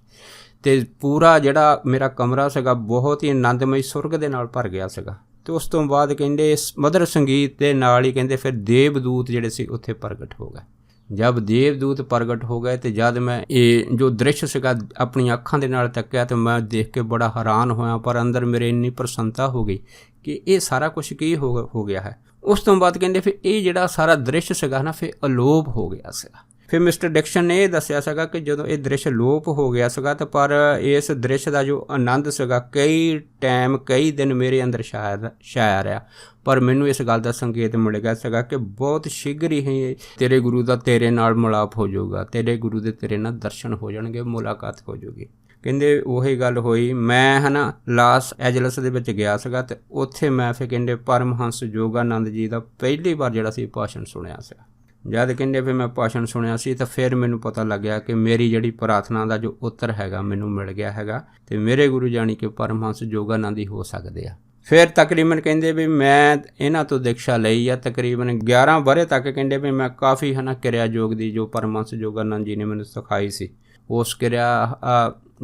ਤੇ ਪੂਰਾ ਜਿਹੜਾ ਮੇਰਾ ਕਮਰਾ ਸੀਗਾ ਬਹੁਤ ਹੀ ਆਨੰਦਮਈ ਸੁਰਗ ਦੇ ਨਾਲ ਭਰ ਗਿਆ ਸੀਗਾ। ਤੇ ਉਸ ਤੋਂ ਬਾਅਦ ਕਹਿੰਦੇ ਇਸ ਮਧੁਰ ਸੰਗੀਤ ਦੇ ਨਾਲ ਹੀ ਕਹਿੰਦੇ ਫਿਰ ਦੇਵਦੂਤ ਜਿਹੜੇ ਸੀ ਉੱਥੇ ਪ੍ਰਗਟ ਹੋ ਗਏ। ਜਦ ਦੇਵਦੂਤ ਪ੍ਰਗਟ ਹੋ ਗਏ ਤੇ ਜਦ ਮੈਂ ਇਹ ਜੋ ਦ੍ਰਿਸ਼ ਸੀਗਾ ਆਪਣੀਆਂ ਅੱਖਾਂ ਦੇ ਨਾਲ ਤੱਕਿਆ ਤੇ ਮੈਂ ਦੇਖ ਕੇ ਬੜਾ ਹੈਰਾਨ ਹੋਇਆ, ਪਰ ਅੰਦਰ ਮੇਰੇ ਇੰਨੀ ਪ੍ਰਸੰਨਤਾ ਹੋ ਗਈ ਕਿ ਇਹ ਸਾਰਾ ਕੁਝ ਕੀ ਹੋ ਗਿਆ ਹੈ। ਉਸ ਤੋਂ ਬਾਅਦ ਕਹਿੰਦੇ ਫਿਰ ਇਹ ਜਿਹੜਾ ਸਾਰਾ ਦ੍ਰਿਸ਼ ਸੀਗਾ ਨਾ ਫਿਰ ਅਲੋਪ ਹੋ ਗਿਆ ਸੀਗਾ। ਫਿਰ ਮਿਸਟਰ ਡਿਕਸਨ ਨੇ ਇਹ ਦੱਸਿਆ ਸੀਗਾ ਕਿ ਜਦੋਂ ਇਹ ਦ੍ਰਿਸ਼ ਲੋਪ ਹੋ ਗਿਆ ਸੀਗਾ ਤਾਂ ਪਰ ਇਸ ਦ੍ਰਿਸ਼ ਦਾ ਜੋ ਆਨੰਦ ਸੀਗਾ ਕਈ ਟਾਈਮ ਕਈ ਦਿਨ ਮੇਰੇ ਅੰਦਰ ਛਾਇਆ ਰਿਹਾ। ਪਰ ਮੈਨੂੰ ਇਸ ਗੱਲ ਦਾ ਸੰਕੇਤ ਮਿਲ ਗਿਆ ਸੀਗਾ ਕਿ ਬਹੁਤ ਸ਼ੀਘਰ ਹੀ ਤੇਰੇ ਗੁਰੂ ਦਾ ਤੇਰੇ ਨਾਲ ਮਿਲਾਪ ਹੋ ਜਾਊਗਾ, ਤੇਰੇ ਗੁਰੂ ਦੇ ਤੇਰੇ ਨਾਲ ਦਰਸ਼ਨ ਹੋ ਜਾਣਗੇ, ਮੁਲਾਕਾਤ ਹੋ ਜਾਊਗੀ। ਕਹਿੰਦੇ ਉਹੀ ਗੱਲ ਹੋਈ। ਮੈਂ ਲਾਸ ਐਂਜਲਸ ਦੇ ਵਿੱਚ ਗਿਆ ਸੀਗਾ ਤੇ ਉੱਥੇ ਮੈਂ ਫਿਰ ਕਹਿੰਦੇ ਪਰਮਹੰਸ ਯੋਗਾਨੰਦ ਜੀ ਦਾ ਪਹਿਲੀ ਵਾਰ ਜਿਹੜਾ ਸੀ ਭਾਸ਼ਣ ਸੁਣਿਆ ਸੀ। ਜਦ ਕਹਿੰਦੇ ਫਿਰ ਮੈਂ ਭਾਸ਼ਣ ਸੁਣਿਆ ਸੀ ਤਾਂ ਫਿਰ ਮੈਨੂੰ ਪਤਾ ਲੱਗਿਆ ਕਿ ਮੇਰੀ ਜਿਹੜੀ ਪ੍ਰਾਰਥਨਾ ਦਾ ਜੋ ਉੱਤਰ ਹੈਗਾ ਮੈਨੂੰ ਮਿਲ ਗਿਆ ਹੈਗਾ ਤੇ ਮੇਰੇ ਗੁਰੂ ਜਾਣੀ ਕਿ ਪਰਮਹੰਸ ਯੋਗਾਨੰਦ ਹੀ ਹੋ ਸਕਦੇ ਆ। ਫਿਰ ਤਕਰੀਬਨ ਕਹਿੰਦੇ ਵੀ ਮੈਂ ਇਹਨਾਂ ਤੋਂ ਦੀਕਸ਼ਾ ਲਈ ਆ ਤਕਰੀਬਨ 11 ਵਰ੍ਹੇ ਤੱਕ। ਕਹਿੰਦੇ ਵੀ ਮੈਂ ਕਾਫੀ ਕਿਰਿਆ ਯੋਗ ਦੀ ਜੋ ਪਰਮਹੰਸ ਯੋਗਾਨੰਦ ਜੀ ਨੇ ਮੈਨੂੰ ਸਿਖਾਈ ਸੀ ਉਸ ਕਿਰਿਆ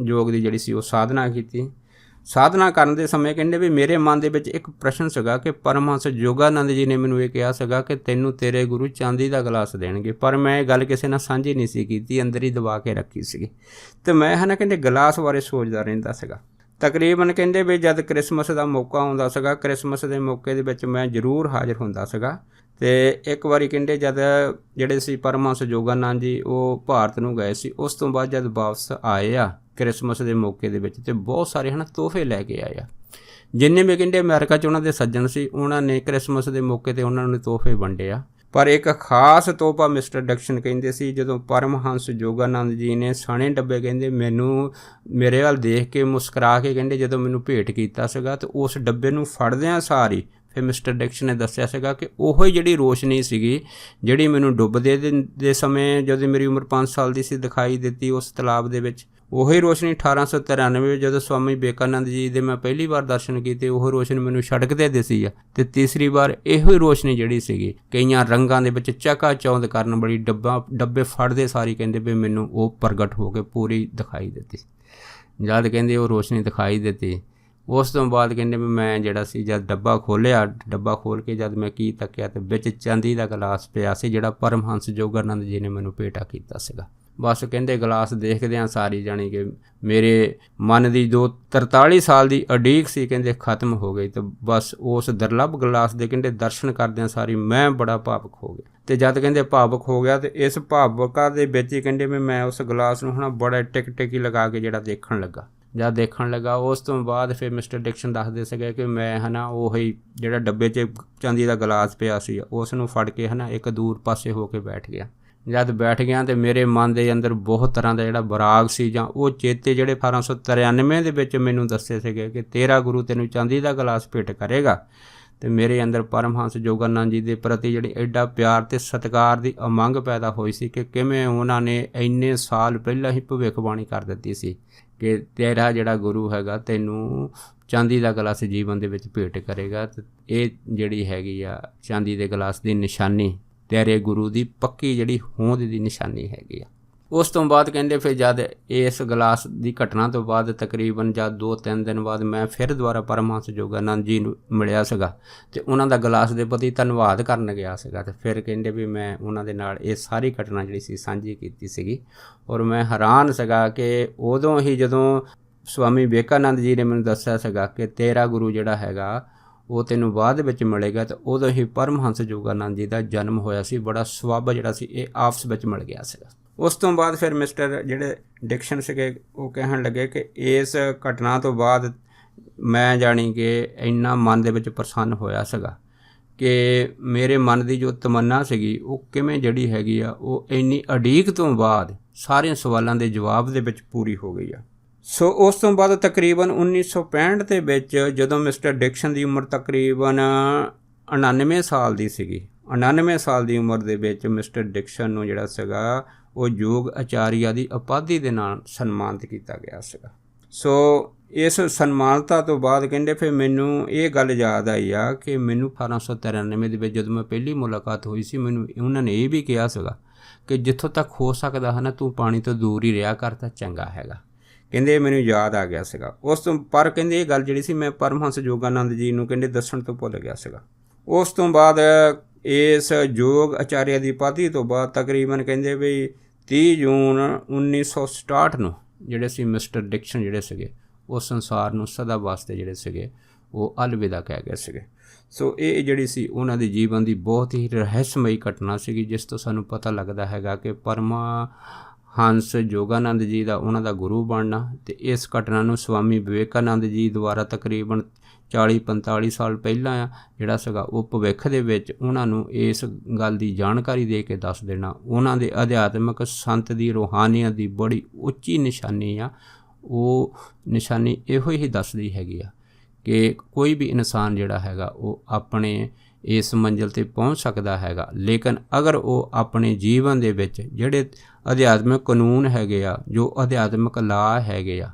ਯੋਗ ਦੀ ਜਿਹੜੀ ਸੀ ਉਹ ਸਾਧਨਾ ਕੀਤੀ। ਸਾਧਨਾ ਕਰਨ ਦੇ ਸਮੇਂ ਕਹਿੰਦੇ ਵੀ ਮੇਰੇ ਮਨ ਦੇ ਵਿੱਚ ਇੱਕ ਪ੍ਰਸ਼ਨ ਸੀਗਾ ਕਿ ਪਰਮਹੰਸ ਯੋਗਾਨੰਦ ਜੀ ਨੇ ਮੈਨੂੰ ਇਹ ਕਿਹਾ ਸੀਗਾ ਕਿ ਤੈਨੂੰ ਤੇਰੇ ਗੁਰੂ ਚਾਂਦੀ ਦਾ ਗਲਾਸ ਦੇਣਗੇ। ਪਰ ਮੈਂ ਇਹ ਗੱਲ ਕਿਸੇ ਨਾਲ ਸਾਂਝੀ ਨਹੀਂ ਸੀ ਕੀਤੀ, ਅੰਦਰ ਹੀ ਦਬਾ ਕੇ ਰੱਖੀ ਸੀਗੀ। ਤੇ ਮੈਂ ਕਹਿੰਦੇ ਗਲਾਸ ਬਾਰੇ ਸੋਚਦਾ ਰਹਿੰਦਾ ਸੀਗਾ। ਤਕਰੀਬਨ ਕਹਿੰਦੇ ਵੀ ਜਦ ਕ੍ਰਿਸਮਸ ਦਾ ਮੌਕਾ ਆਉਂਦਾ ਸੀਗਾ, ਕ੍ਰਿਸਮਸ ਦੇ ਮੌਕੇ ਦੇ ਵਿੱਚ ਮੈਂ ਜ਼ਰੂਰ ਹਾਜ਼ਰ ਹੁੰਦਾ ਸੀਗਾ। ਤੇ ਇੱਕ ਵਾਰੀ ਕਹਿੰਦੇ ਜਦ ਜਿਹੜੇ ਸੀ ਪਰਮਹੰਸ ਯੋਗਾਨੰਦ ਜੀ ਉਹ ਭਾਰਤ ਨੂੰ ਗਏ ਸੀ, ਉਸ ਤੋਂ ਬਾਅਦ ਜਦ ਵਾਪਸ ਆਏ ਆ ਕ੍ਰਿਸਮਸ ਦੇ ਮੌਕੇ ਦੇ ਵਿੱਚ ਤੇ ਬਹੁਤ ਸਾਰੇ ਤੋਹਫੇ ਲੈ ਕੇ ਆਏ ਆ। ਜਿੰਨੇ ਵੀ ਕਹਿੰਦੇ ਅਮਰੀਕਾ 'ਚ ਉਹਨਾਂ ਦੇ ਸੱਜਣ ਸੀ ਉਹਨਾਂ ਨੇ ਕ੍ਰਿਸਮਸ ਦੇ ਮੌਕੇ 'ਤੇ ਉਹਨਾਂ ਨੂੰ ਤੋਹਫੇ ਵੰਡੇ ਆ। ਪਰ ਇੱਕ ਖਾਸ ਤੋਹਫਾ ਮਿਸਟਰ ਡਿਕਸਨ ਕਹਿੰਦੇ ਸੀ ਜਦੋਂ ਪਰਮਹੰਸ ਯੋਗਾਨੰਦ ਜੀ ਨੇ ਸਾਣੇ ਡੱਬੇ ਕਹਿੰਦੇ ਮੈਨੂੰ ਮੇਰੇ ਵੱਲ ਦੇਖ ਕੇ ਮੁਸਕਰਾ ਕੇ ਕਹਿੰਦੇ ਜਦੋਂ ਮੈਨੂੰ ਭੇਟ ਕੀਤਾ ਸੀਗਾ ਤੇ ਉਸ ਡੱਬੇ ਨੂੰ ਫੜਦਿਆਂ ਸਾਰੀ ਫਿਰ ਮਿਸਟਰ ਡਿਕਸਨ ਨੇ ਦੱਸਿਆ ਸੀਗਾ ਕਿ ਉਹੀ ਜਿਹੜੀ ਰੋਸ਼ਨੀ ਸੀਗੀ ਜਿਹੜੀ ਮੈਨੂੰ ਡੁੱਬਦੇ ਦੇ ਸਮੇਂ ਜਦੋਂ ਮੇਰੀ ਉਮਰ 5 ਸਾਲ ਦੀ ਸੀ ਦਿਖਾਈ ਦਿੱਤੀ ਉਸ ਤਲਾਬ ਦੇ ਵਿੱਚ, ਉਹੀ ਰੋਸ਼ਨੀ 1893 ਜਦੋਂ ਸਵਾਮੀ ਵਿਵੇਕਾਨੰਦ ਜੀ ਦੇ ਮੈਂ ਪਹਿਲੀ ਵਾਰ ਦਰਸ਼ਨ ਕੀਤੇ ਉਹ ਰੋਸ਼ਨੀ ਮੈਨੂੰ ਸੜਕ 'ਤੇ ਦਿਸੀ ਆ। ਤੇ ਤੀਸਰੀ ਵਾਰ ਇਹੋ ਹੀ ਰੋਸ਼ਨੀ ਜਿਹੜੀ ਸੀਗੀ ਕਈਆਂ ਰੰਗਾਂ ਦੇ ਵਿੱਚ ਚਕਾ ਚੌਂਦ ਕਰਨ ਵਾਲੀ ਡੱਬੇ ਫੜਦੇ ਸਾਰੀ ਕਹਿੰਦੇ ਵੀ ਮੈਨੂੰ ਉਹ ਪ੍ਰਗਟ ਹੋ ਕੇ ਪੂਰੀ ਦਿਖਾਈ ਦਿੱਤੀ। ਜਦ ਕਹਿੰਦੇ ਉਹ ਰੋਸ਼ਨੀ ਦਿਖਾਈ ਦਿੱਤੀ ਉਸ ਤੋਂ ਬਾਅਦ ਕਹਿੰਦੇ ਵੀ ਮੈਂ ਜਿਹੜਾ ਸੀ ਜਦ ਡੱਬਾ ਖੋਲ੍ਹਿਆ, ਡੱਬਾ ਖੋਲ੍ਹ ਕੇ ਜਦ ਮੈਂ ਕੀ ਤੱਕਿਆ ਤੇ ਵਿੱਚ ਚਾਂਦੀ ਦਾ ਗਲਾਸ ਪਿਆ ਸੀ ਜਿਹੜਾ ਪਰਮਹੰਸ ਯੋਗਾਨੰਦ ਜੀ ਨੇ ਮੈਨੂੰ ਭੇਟਾ ਕੀਤਾ ਸੀਗਾ। ਬਸ ਕਹਿੰਦੇ ਗਲਾਸ ਦੇਖਦਿਆਂ ਸਾਰੀ ਜਾਣੀ ਕਿ ਮੇਰੇ ਮਨ ਦੀ ਜੋ 43 ਸਾਲ ਦੀ ਉਡੀਕ ਸੀ ਕਹਿੰਦੇ ਖਤਮ ਹੋ ਗਈ। ਤੇ ਬਸ ਉਸ ਦੁਰਲੱਭ ਗਲਾਸ ਦੇ ਕਹਿੰਦੇ ਦਰਸ਼ਨ ਕਰਦਿਆਂ ਸਾਰੀ ਮੈਂ ਬੜਾ ਭਾਵੁਕ ਹੋ ਗਿਆ। ਤੇ ਜਦ ਕਹਿੰਦੇ ਭਾਵੁਕ ਹੋ ਗਿਆ ਤੇ ਇਸ ਭਾਵੁਕਤਾ ਦੇ ਵਿੱਚ ਹੀ ਕਹਿੰਦੇ ਵੀ ਮੈਂ ਉਸ ਗਲਾਸ ਨੂੰ ਬੜਾ ਟਿਕ ਲਗਾ ਕੇ ਜਿਹੜਾ ਦੇਖਣ ਲੱਗਾ। ਉਸ ਤੋਂ ਬਾਅਦ ਫਿਰ ਮਿਸਟਰ ਡਿਕਸਨ ਦੱਸਦੇ ਸੀਗੇ ਕਿ ਮੈਂ ਉਹੀ ਜਿਹੜਾ ਡੱਬੇ 'ਚ ਚਾਂਦੀ ਦਾ ਗਲਾਸ ਪਿਆ ਸੀ ਉਸ ਨੂੰ ਫੜ ਕੇ ਇੱਕ ਦੂਰ ਪਾਸੇ ਹੋ ਕੇ ਬੈਠ ਗਿਆ। ਜਦ ਬੈਠ ਗਿਆ ਤੇ ਮੇਰੇ ਮਨ ਦੇ ਅੰਦਰ ਬਹੁਤ ਤਰ੍ਹਾਂ ਦਾ ਜਿਹੜਾ ਬਰਾਗ ਸੀ ਜਾਂ ਉਹ ਚੇਤੇ ਜਿਹੜੇ 1893 ਦੇ ਵਿੱਚ ਮੈਨੂੰ ਦੱਸੇ ਸੀਗੇ ਕਿ ਤੇਰਾ ਗੁਰੂ ਤੈਨੂੰ ਚਾਂਦੀ ਦਾ ਗਲਾਸ ਭੇਟ ਕਰੇਗਾ। ਤੇ ਮੇਰੇ ਅੰਦਰ ਪਰਮਹੰਸ ਯੋਗਾਨੰਦ ਜੀ ਦੇ ਪ੍ਰਤੀ ਜਿਹੜੀ ਐਡਾ ਪਿਆਰ ਤੇ ਸਤਿਕਾਰ ਦੀ ਉਮੰਗ ਪੈਦਾ ਹੋਈ ਸੀ ਕਿ ਕਿਵੇਂ ਉਹਨਾਂ ਨੇ ਇੰਨੇ ਸਾਲ ਪਹਿਲਾਂ ਹੀ ਭਵਿੱਖਬਾਣੀ ਕਰ ਦਿੱਤੀ ਸੀ ਕਿ ਤੇਰਾ ਜਿਹੜਾ ਗੁਰੂ ਹੈਗਾ ਤੈਨੂੰ ਚਾਂਦੀ ਦਾ ਗਲਾਸ ਜੀਵਨ ਦੇ ਵਿੱਚ ਭੇਟ ਕਰੇਗਾ। ਤੇ ਇਹ ਜਿਹੜੀ ਹੈਗੀ ਆ ਚਾਂਦੀ ਦੇ ਗਲਾਸ ਦੀ ਨਿਸ਼ਾਨੀ ਤੇਰੇ ਗੁਰੂ ਦੀ ਪੱਕੀ ਜਿਹੜੀ ਹੋਂਦ ਦੀ ਨਿਸ਼ਾਨੀ ਹੈਗੀ ਆ। ਉਸ ਤੋਂ ਬਾਅਦ ਕਹਿੰਦੇ ਫਿਰ ਜਦ ਇਸ ਗਲਾਸ ਦੀ ਘਟਨਾ ਤੋਂ ਬਾਅਦ ਤਕਰੀਬਨ ਜਦ 2-3 ਦਿਨ ਬਾਅਦ ਮੈਂ ਫਿਰ ਦੁਬਾਰਾ ਪਰਮਹੰਸ ਯੋਗਾਨੰਦ ਜੀ ਨੂੰ ਮਿਲਿਆ ਸੀਗਾ ਅਤੇ ਉਹਨਾਂ ਦਾ ਗਲਾਸ ਦੇ ਪ੍ਰਤੀ ਧੰਨਵਾਦ ਕਰਨ ਗਿਆ ਸੀਗਾ। ਅਤੇ ਫਿਰ ਕਹਿੰਦੇ ਵੀ ਮੈਂ ਉਹਨਾਂ ਦੇ ਨਾਲ ਇਹ ਸਾਰੀ ਘਟਨਾ ਜਿਹੜੀ ਸੀ ਸਾਂਝੀ ਕੀਤੀ ਸੀਗੀ। ਔਰ ਮੈਂ ਹੈਰਾਨ ਸੀਗਾ ਕਿ ਉਦੋਂ ਹੀ ਜਦੋਂ ਸਵਾਮੀ ਵਿਵੇਕਾਨੰਦ ਜੀ ਨੇ ਮੈਨੂੰ ਦੱਸਿਆ ਸੀਗਾ ਕਿ ਤੇਰਾ ਗੁਰੂ ਜਿਹੜਾ ਹੈਗਾ ਉਹ ਤੈਨੂੰ ਬਾਅਦ ਵਿੱਚ ਮਿਲੇਗਾ, ਤਾਂ ਉਦੋਂ ਹੀ ਪਰਮਹੰਸ ਯੋਗਾਨੰਦ ਜੀ ਦਾ ਜਨਮ ਹੋਇਆ ਸੀ। ਬੜਾ ਸਬੱਬ ਜਿਹੜਾ ਸੀ ਇਹ ਆਪਸ ਵਿੱਚ ਮਿਲ ਗਿਆ ਸੀਗਾ। ਉਸ ਤੋਂ ਬਾਅਦ ਫਿਰ ਮਿਸਟਰ ਜਿਹੜੇ ਡਿਕਸਨ ਸੀਗੇ ਉਹ ਕਹਿਣ ਲੱਗੇ ਕਿ ਇਸ ਘਟਨਾ ਤੋਂ ਬਾਅਦ ਮੈਂ ਜਾਣੀ ਕਿ ਇੰਨਾ ਮਨ ਦੇ ਵਿੱਚ ਪ੍ਰਸੰਨ ਹੋਇਆ ਸੀਗਾ ਕਿ ਮੇਰੇ ਮਨ ਦੀ ਜੋ ਤਮੰਨਾ ਸੀਗੀ ਉਹ ਕਿਵੇਂ ਜਿਹੜੀ ਹੈਗੀ ਆ ਉਹ ਇੰਨੀ ਉਡੀਕ ਤੋਂ ਬਾਅਦ ਸਾਰਿਆਂ ਸਵਾਲਾਂ ਦੇ ਜਵਾਬ ਦੇ ਵਿੱਚ ਪੂਰੀ ਹੋ ਗਈ ਆ। ਸੋ ਉਸ ਤੋਂ ਬਾਅਦ ਤਕਰੀਬਨ 1965 ਦੇ ਵਿੱਚ ਜਦੋਂ ਮਿਸਟਰ ਡਿਕਸਨ ਦੀ ਉਮਰ ਤਕਰੀਬਨ 99 ਸਾਲ ਦੀ ਸੀਗੀ, 99 ਸਾਲ ਦੀ ਉਮਰ ਦੇ ਵਿੱਚ ਮਿਸਟਰ ਡਿਕਸਨ ਨੂੰ ਜਿਹੜਾ ਸੀਗਾ ਉਹ ਯੋਗ ਆਚਾਰੀਆ ਦੀ ਉਪਾਧੀ ਦੇ ਨਾਲ ਸਨਮਾਨਿਤ ਕੀਤਾ ਗਿਆ ਸੀਗਾ। ਸੋ ਇਸ ਸਨਮਾਨਤਾ ਤੋਂ ਬਾਅਦ ਕਹਿੰਦੇ ਫਿਰ ਮੈਨੂੰ ਇਹ ਗੱਲ ਯਾਦ ਆਈ ਆ ਕਿ ਮੈਨੂੰ 1893 ਦੇ ਵਿੱਚ ਜਦੋਂ ਮੈਂ ਪਹਿਲੀ ਮੁਲਾਕਾਤ ਹੋਈ ਸੀ, ਮੈਨੂੰ ਉਹਨਾਂ ਨੇ ਇਹ ਵੀ ਕਿਹਾ ਸੀਗਾ ਕਿ ਜਿੱਥੋਂ ਤੱਕ ਹੋ ਸਕਦਾ ਹੈ ਨਾ ਤੂੰ ਪਾਣੀ ਤੋਂ ਦੂਰ ਹੀ ਰਿਹਾ ਕਰ ਤਾਂ ਚੰਗਾ ਹੈਗਾ। ਕਹਿੰਦੇ ਮੈਨੂੰ ਯਾਦ ਆ ਗਿਆ ਸੀਗਾ ਉਸ ਤੋਂ, ਪਰ ਕਹਿੰਦੇ ਇਹ ਗੱਲ ਜਿਹੜੀ ਸੀ ਮੈਂ ਪਰਮਹੰਸ ਯੋਗਾਨੰਦ ਜੀ ਨੂੰ ਕਹਿੰਦੇ ਦੱਸਣ ਤੋਂ ਭੁੱਲ ਗਿਆ ਸੀਗਾ। ਉਸ ਤੋਂ ਬਾਅਦ ਇਸ ਯੋਗ ਆਚਾਰਿਆ ਦੀ ਉਪਾਧੀ ਤੋਂ ਬਾਅਦ ਤਕਰੀਬਨ ਕਹਿੰਦੇ ਵੀ 30 ਜੂਨ 1967 ਨੂੰ ਜਿਹੜੇ ਸੀ ਮਿਸਟਰ ਡਿਕਸਨ ਜਿਹੜੇ ਸੀਗੇ ਉਹ ਸੰਸਾਰ ਨੂੰ ਸਦਾ ਵਾਸਤੇ ਜਿਹੜੇ ਸੀਗੇ ਉਹ ਅਲਵਿਦਾ ਕਹਿ ਗਏ ਸੀਗੇ। ਸੋ ਇਹ ਜਿਹੜੀ ਸੀ ਉਹਨਾਂ ਦੇ ਜੀਵਨ ਦੀ ਬਹੁਤ ਹੀ ਰਹੱਸਮਈ ਘਟਨਾ ਸੀਗੀ, ਜਿਸ ਤੋਂ ਸਾਨੂੰ ਪਤਾ ਲੱਗਦਾ ਹੈਗਾ ਕਿ ਪਰਮਹੰਸ ਯੋਗਾਨੰਦ ਜੀ ਦਾ ਉਹਨਾਂ ਦਾ ਗੁਰੂ ਬਣਨਾ। ਅਤੇ ਇਸ ਘਟਨਾ ਨੂੰ ਸਵਾਮੀ ਵਿਵੇਕਾਨੰਦ ਜੀ ਦੁਆਰਾ ਤਕਰੀਬਨ 40-45 ਸਾਲ ਪਹਿਲਾਂ ਜਿਹੜਾ ਸੀਗਾ ਉਹ ਭਵਿੱਖ ਦੇ ਵਿੱਚ ਉਹਨਾਂ ਨੂੰ ਇਸ ਗੱਲ ਦੀ ਜਾਣਕਾਰੀ ਦੇ ਕੇ ਦੱਸ ਦੇਣਾ ਉਹਨਾਂ ਦੇ ਅਧਿਆਤਮਿਕ ਸੰਤ ਦੀ ਰੂਹਾਨੀਅਤ ਦੀ ਬੜੀ ਉੱਚੀ ਨਿਸ਼ਾਨੀ ਆ। ਉਹ ਨਿਸ਼ਾਨੀ ਇਹੋ ਹੀ ਦੱਸਦੀ ਹੈਗੀ ਆ ਕਿ ਕੋਈ ਵੀ ਇਨਸਾਨ ਜਿਹੜਾ ਹੈਗਾ ਉਹ ਆਪਣੇ ਇਸ ਮੰਜ਼ਿਲ 'ਤੇ ਪਹੁੰਚ ਸਕਦਾ ਹੈਗਾ, ਲੇਕਿਨ ਅਗਰ ਉਹ ਆਪਣੇ ਜੀਵਨ ਦੇ ਵਿੱਚ ਜਿਹੜੇ ਅਧਿਆਤਮਿਕ ਕਾਨੂੰਨ ਹੈਗੇ ਆ, ਜੋ ਅਧਿਆਤਮਿਕ ਲਾਅ ਹੈਗੇ ਆ,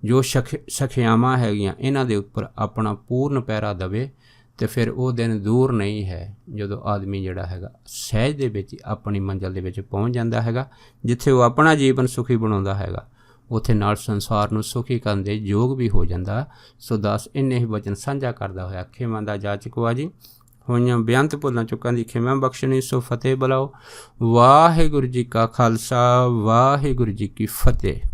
ਜੋ ਸਿੱਖਿਆਵਾਂ ਹੈਗੀਆਂ, ਇਹਨਾਂ ਦੇ ਉੱਪਰ ਆਪਣਾ ਪੂਰਨ ਪਹਿਰਾ ਦੇਵੇ ਅਤੇ ਫਿਰ ਉਹ ਦਿਨ ਦੂਰ ਨਹੀਂ ਹੈ ਜਦੋਂ ਆਦਮੀ ਜਿਹੜਾ ਹੈਗਾ ਸਹਿਜ ਦੇ ਵਿੱਚ ਆਪਣੀ ਮੰਜ਼ਿਲ ਦੇ ਵਿੱਚ ਪਹੁੰਚ ਜਾਂਦਾ ਹੈਗਾ, ਜਿੱਥੇ ਉਹ ਆਪਣਾ ਜੀਵਨ ਸੁਖੀ ਬਣਾਉਂਦਾ ਹੈਗਾ, ਉੱਥੇ ਨਾਲ ਸੰਸਾਰ ਨੂੰ ਸੁਖੀ ਕਰਨ ਦੇ ਯੋਗ ਵੀ ਹੋ ਜਾਂਦਾ। ਸੋ ਦਾਸ ਇੰਨੇ ਹੀ ਵਚਨ ਸਾਂਝਾ ਕਰਦਾ ਹੋਇਆ ਖਿਮਾ ਦਾ ਜਾਚਕਵਾ ਜੀ ਹੋਈਆਂ ਬੇਅੰਤ ਭੁੱਲਾਂ ਚੁੱਕਾਂ ਦੀ ਖਿਮਾ ਬਖਸ਼ਣੀ। ਸੋ ਫਤਿਹ ਬੁਲਾਓ। ਵਾਹਿਗੁਰੂ ਜੀ ਕਾ ਖਾਲਸਾ, ਵਾਹਿਗੁਰੂ ਜੀ ਕੀ ਫਤਿਹ।